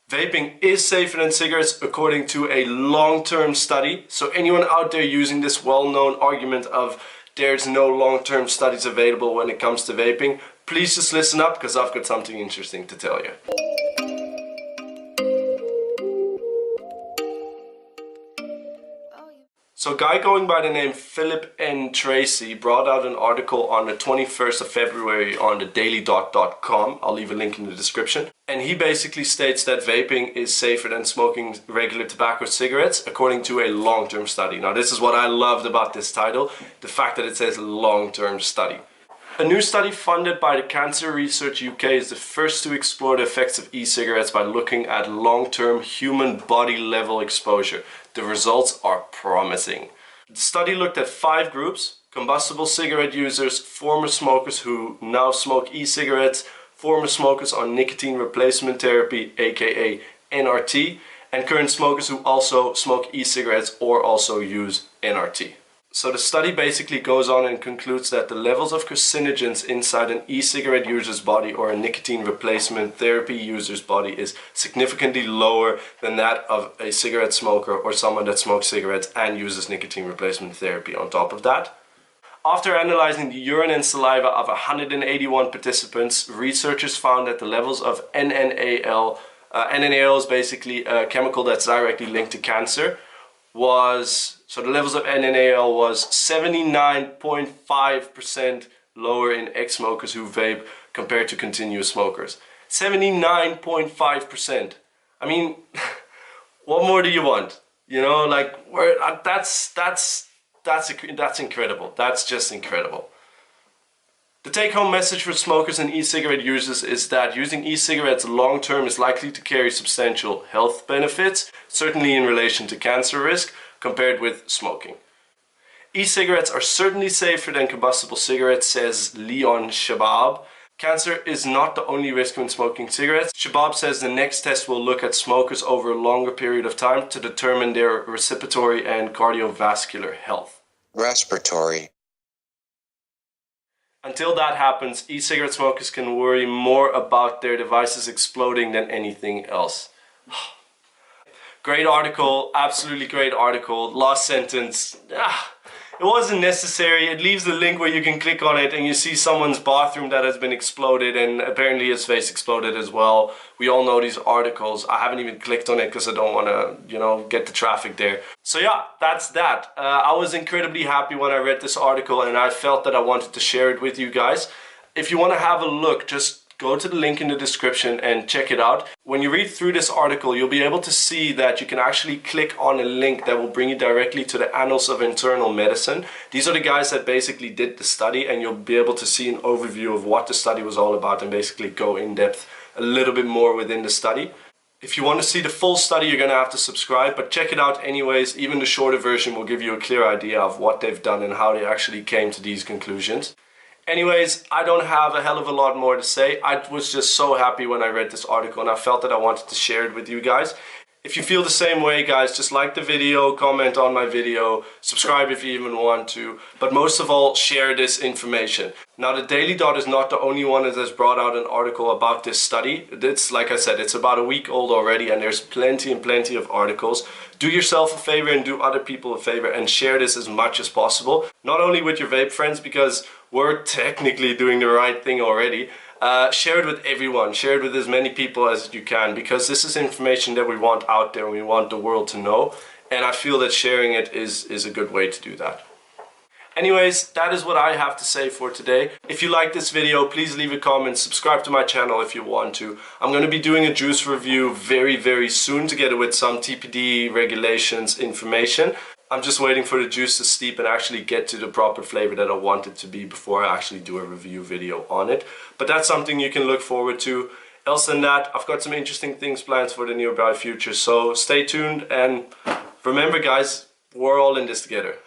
Vaping is safer than cigarettes according to a long-term study. So anyone out there using this well-known argument of there's no long-term studies available when it comes to vaping, please just listen up because I've got something interesting to tell you. So a guy going by the name Philip N. Tracy brought out an article on the 21st of February on thedailydot.com. I'll leave a link in the description. And he basically states that vaping is safer than smoking regular tobacco cigarettes according to a long-term study. Now this is what I loved about this title, the fact that it says long-term study. A new study funded by the Cancer Research UK is the first to explore the effects of e-cigarettes by looking at long-term human body level exposure. The results are promising. The study looked at 5 groups: combustible cigarette users, former smokers who now smoke e-cigarettes, former smokers on nicotine replacement therapy, aka NRT, and current smokers who also smoke e-cigarettes or also use NRT. So the study basically goes on and concludes that the levels of carcinogens inside an e-cigarette user's body or a nicotine replacement therapy user's body is significantly lower than that of a cigarette smoker or someone that smokes cigarettes and uses nicotine replacement therapy on top of that. After analyzing the urine and saliva of 181 participants, researchers found that the levels of NNAL, NNAL is basically a chemical that's directly linked to cancer, so the levels of NNAL was 79.5% lower in ex-smokers who vape compared to continuous smokers. 79.5%. I mean, what more do you want? You know, like that's incredible. That's just incredible. The take-home message for smokers and e-cigarette users is that using e-cigarettes long-term is likely to carry substantial health benefits, certainly in relation to cancer risk, compared with smoking. E-cigarettes are certainly safer than combustible cigarettes, says Leon Shabab. Cancer is not the only risk when smoking cigarettes. Shabab says the next test will look at smokers over a longer period of time to determine their respiratory and cardiovascular health. Respiratory. Until that happens, e-cigarette smokers can worry more about their devices exploding than anything else. Great article, absolutely great article. Last sentence, it wasn't necessary. It leaves the link where you can click on it and you see someone's bathroom that has been exploded and apparently his face exploded as well. We all know these articles. I haven't even clicked on it because I don't want to, get the traffic there. So yeah, that's that. I was incredibly happy when I read this article and I felt that I wanted to share it with you guys. If you want to have a look, just go to the link in the description and check it out. When you read through this article, you'll be able to see that you can actually click on a link that will bring you directly to the Annals of Internal Medicine. These are the guys that basically did the study, and you'll be able to see an overview of what the study was all about and basically go in depth a little bit more within the study. If you want to see the full study, you're going to have to subscribe, but check it out anyways. Even the shorter version will give you a clear idea of what they've done and how they actually came to these conclusions. Anyways, I don't have a hell of a lot more to say. I was just so happy when I read this article and I felt that I wanted to share it with you guys. If you feel the same way, guys, just like the video, comment on my video, subscribe if you even want to, but most of all, share this information. Now, the Daily Dot is not the only one that has brought out an article about this study. It's, like I said, it's about a week old already, and there's plenty and plenty of articles. Do yourself a favor and do other people a favor and share this as much as possible. Not only with your vape friends, because we're technically doing the right thing already. Share it with everyone, share it with as many people as you can, because this is information that we want out there and we want the world to know, and I feel that sharing it is a good way to do that. Anyways, that is what I have to say for today. If you like this video, please leave a comment, subscribe to my channel if you want to. I'm going to be doing a juice review very soon together with some TPD regulations information. I'm just waiting for the juice to steep and actually get to the proper flavor that I want it to be before I actually do a review video on it. But that's something you can look forward to. Else than that, I've got some interesting things planned for the nearby future. So stay tuned, and remember guys, we're all in this together.